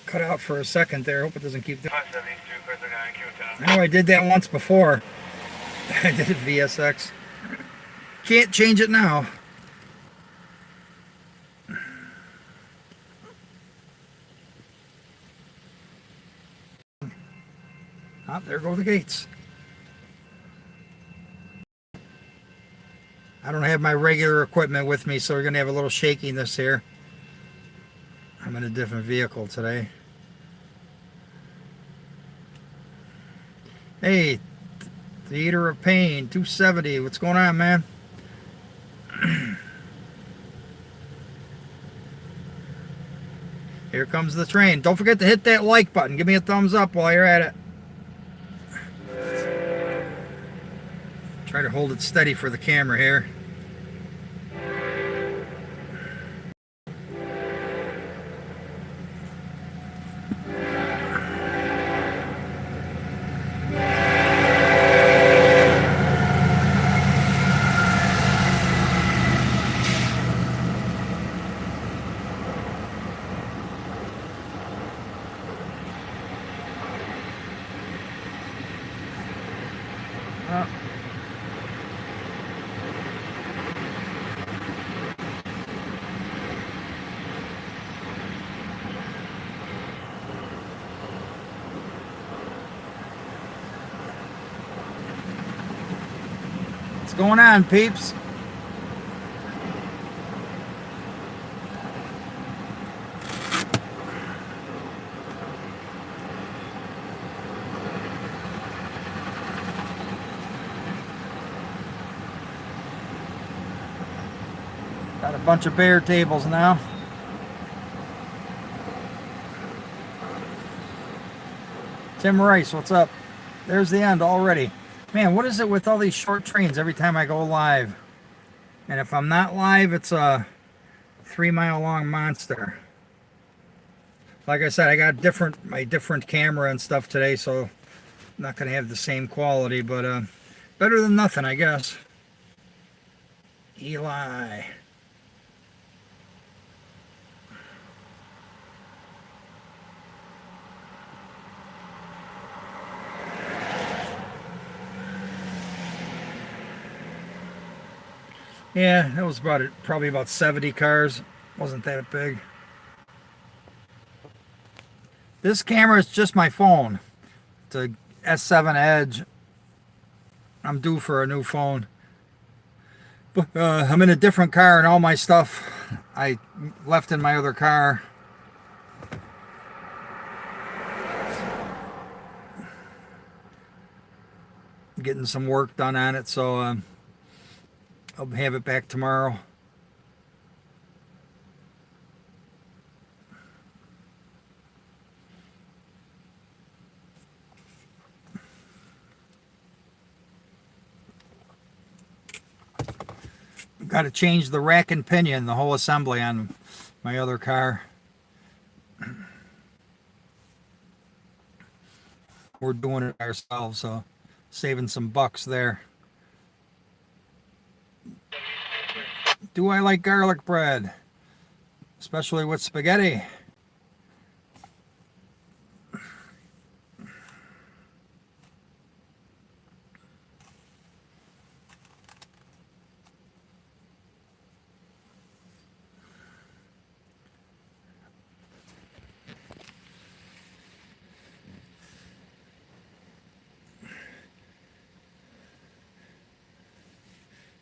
cut out for a second there. Hope it doesn't keep doing. I know I did that once before. I did it VSX. Can't change it now. Oh, there go the gates. I don't have my regular equipment with me, so we're going to have a little shakiness here. I'm in a different vehicle today. Hey, Theater of Pain, 270. What's going on, man? Here comes the train. Don't forget to hit that like button. Give me a thumbs up while you're at it. Try to hold it steady for the camera here. What's going on, peeps? Got a bunch of bare tables now. Tim Rice, what's up? There's the end already. Man, what is it with all these short trains every time I go live? And if I'm not live, it's a 3-mile long monster. Like I said, I got my different camera and stuff today, so I'm not going to have the same quality, but better than nothing, I guess. Eli. Yeah, that was probably about 70 cars. Wasn't that big. This camera is just my phone. It's a S7 Edge. I'm due for a new phone. But I'm in a different car, and all my stuff I left in my other car. Getting some work done on it, so I'll have it back tomorrow. Got to change the rack and pinion, the whole assembly on my other car. We're doing it ourselves, so saving some bucks there. Do I like garlic bread? Especially with spaghetti.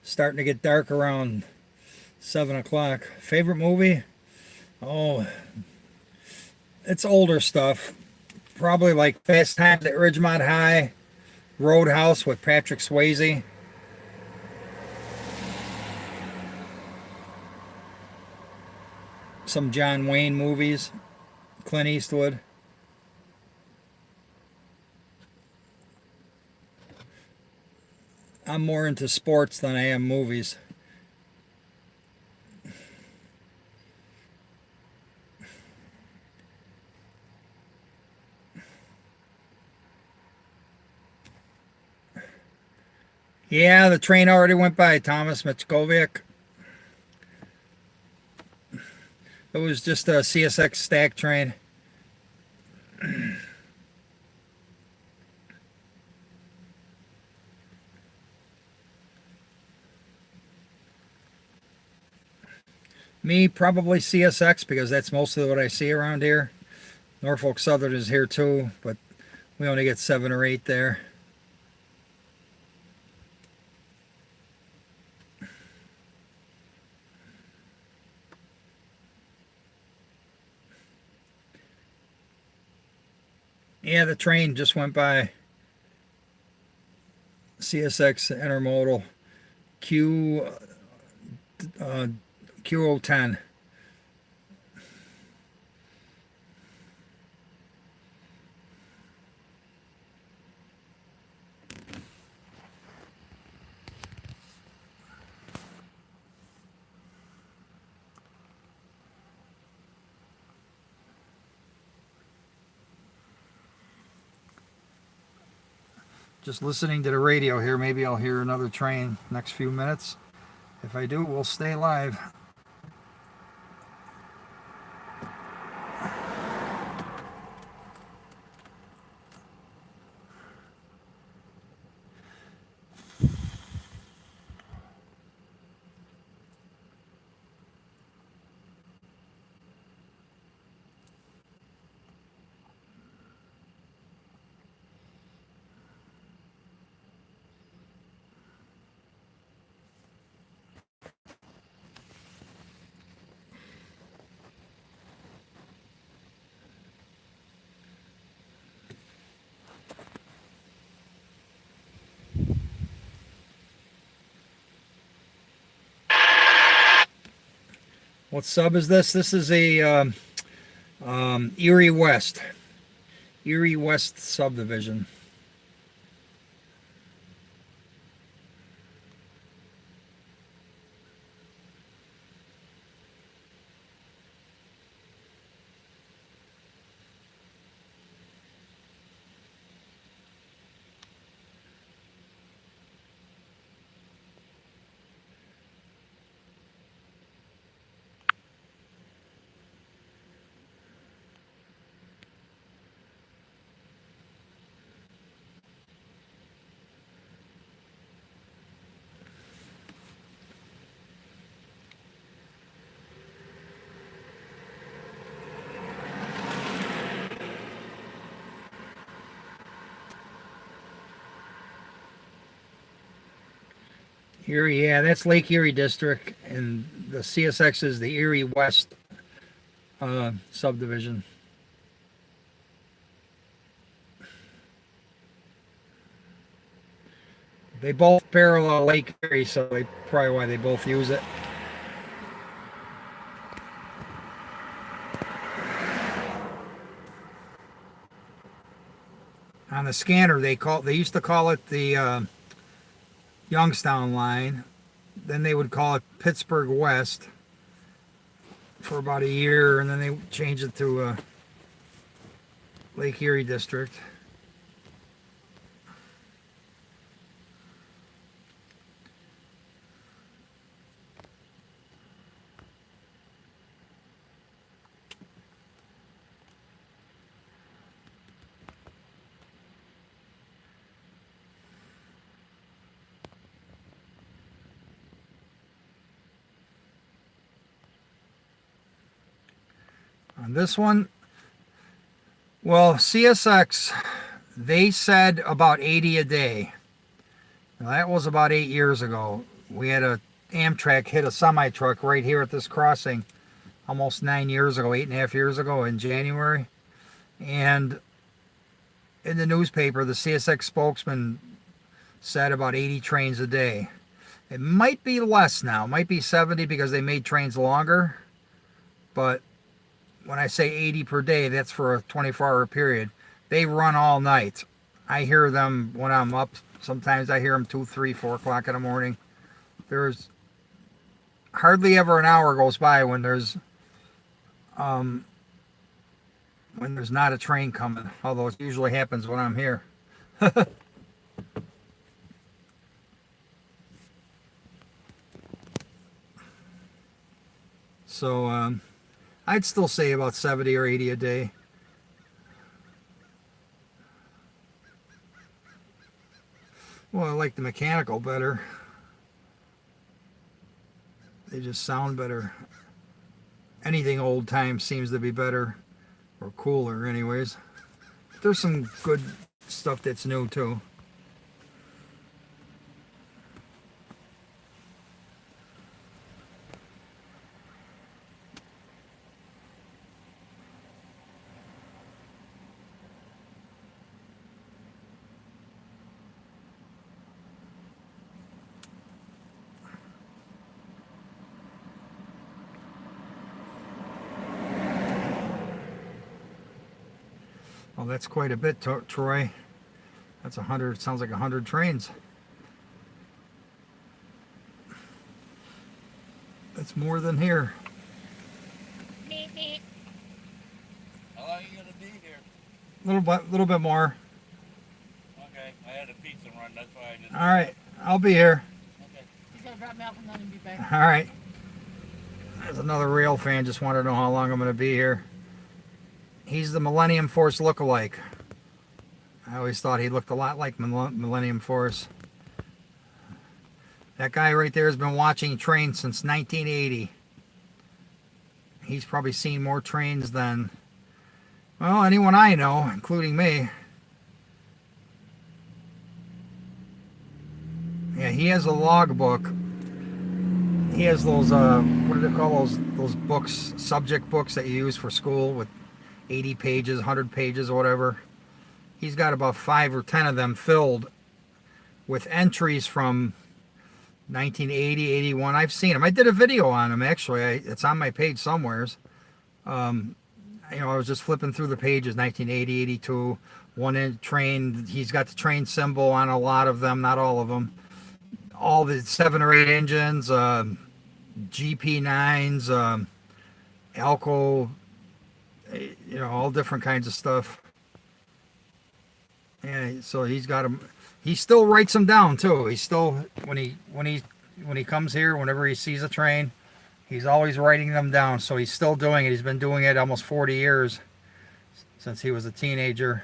Starting to get dark around 7 o'clock. Favorite movie? Oh, it's older stuff. Probably like Fast Times at Ridgemont High, Roadhouse with Patrick Swayze. Some John Wayne movies, Clint Eastwood. I'm more into sports than I am movies. Yeah, the train already went by, Thomas Michkovic. It was just a CSX stack train. Me, probably CSX because that's mostly what I see around here. Norfolk Southern is here too, but we only get 7 or 8 there. Yeah, the train just went by. CSX Intermodal Q uh, Q010. Just listening to the radio here. Maybe I'll hear another train next few minutes. If I do, we'll stay live. What sub is this? This is a Erie West. Erie West subdivision. Erie, yeah, that's Lake Erie District, and the CSX is the Erie West subdivision. They both parallel Lake Erie, so that's probably why they both use it. On the scanner, they used to call it the Youngstown line. Then they would call it Pittsburgh West for about a year, and then they changed it to Lake Erie District. On this one, well, CSX, they said about 80 a day. Now, that was about 8 years ago. We had a Amtrak hit a semi truck right here at this crossing almost 9 years ago, 8.5 years ago in January. And in the newspaper, the CSX spokesman said about 80 trains a day. It might be less now. It might be 70 because they made trains longer. But when I say 80 per day, that's for a 24-hour period. They run all night. I hear them when I'm up. Sometimes I hear them 2, 3, 4 o'clock in the morning. There's hardly ever an hour goes by when there's not a train coming. Although it usually happens when I'm here. So I'd still say about 70 or 80 a day. Well, I like the mechanical better. They just sound better. anything old time seems to be better or cooler, anyways. There's some good stuff that's new too. Well, that's quite a bit, Troy. That's 100. Sounds like 100 trains. That's more than here. How long are you gonna be here? Little bit more. Okay, I had a pizza run. That's why I didn't. All right, I'll be here. Okay. He's gonna drop me off and then he'll be back. All right. There's another rail fan. Just wanted to know how long I'm going to be here. He's the Millennium Force lookalike. I always thought he looked a lot like Millennium Force. That guy right there has been watching trains since 1980. He's probably seen more trains than, well, anyone I know, including me. Yeah, he has a logbook. He has those, what do they call those books, subject books that you use for school with 80 pages, 100 pages, or whatever. He's got about 5 or 10 of them filled with entries from 1980, 81. I've seen him. I did a video on him, actually. It's on my page somewheres. You know, I was just flipping through the pages, 1980, 82, one train. He's got the train symbol on a lot of them, not all of them. All the 7 or 8 engines, GP9s, Alco, you know, all different kinds of stuff. And so he's got them. He still writes them down too. He's still when he comes here, whenever he sees a train, he's always writing them down. So he's still doing it. He's been doing it almost 40 years since he was a teenager.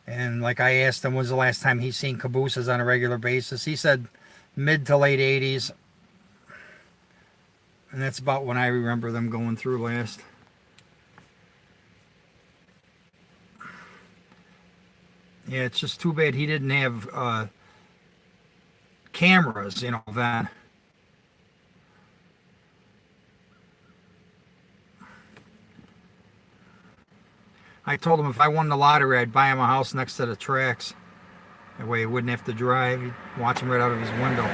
And like I asked him, when's the last time he's seen cabooses on a regular basis? He said mid to late 80s. And that's about when I remember them going through last. Yeah, it's just too bad he didn't have cameras, you know, then. I told him if I won the lottery, I'd buy him a house next to the tracks. That way he wouldn't have to drive. He'd watch him right out of his window.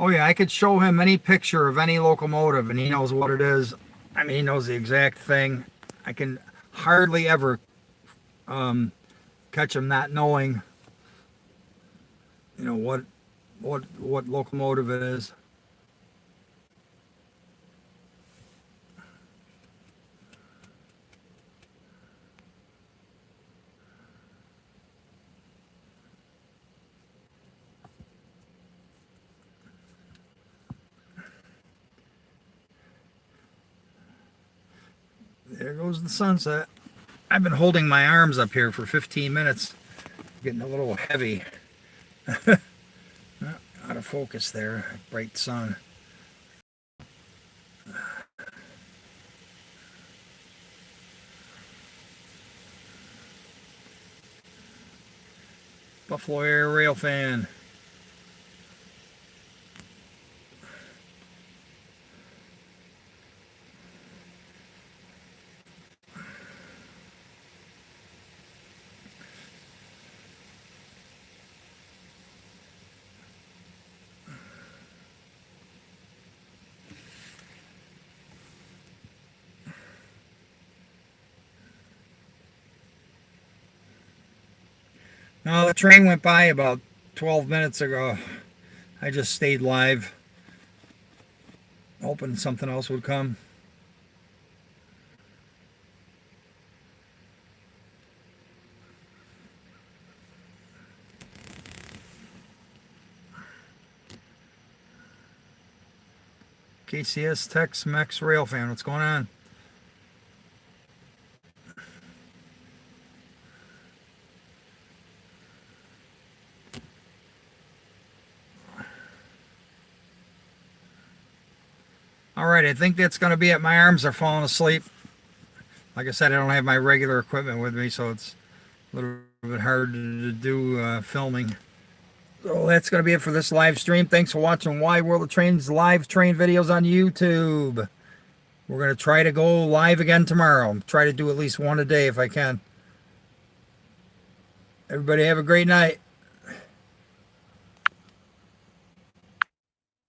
Oh yeah, I could show him any picture of any locomotive and he knows what it is. I mean, he knows the exact thing. I can hardly ever catch him not knowing, you know, what locomotive it is. There goes the sunset. I've been holding my arms up here for 15 minutes. Getting a little heavy. Out of focus there. Bright sun. Buffalo Air railfan. No, the train went by about 12 minutes ago. I just stayed live, hoping something else would come. KCS Tex-Mex railfan. What's going on? All right, I think that's going to be it. My arms are falling asleep. Like I said, I don't have my regular equipment with me, so it's a little bit hard to do filming. So that's going to be it for this live stream. Thanks for watching Wide World of Trains live train videos on YouTube. We're going to try to go live again tomorrow. Try to do at least one a day if I can. Everybody have a great night.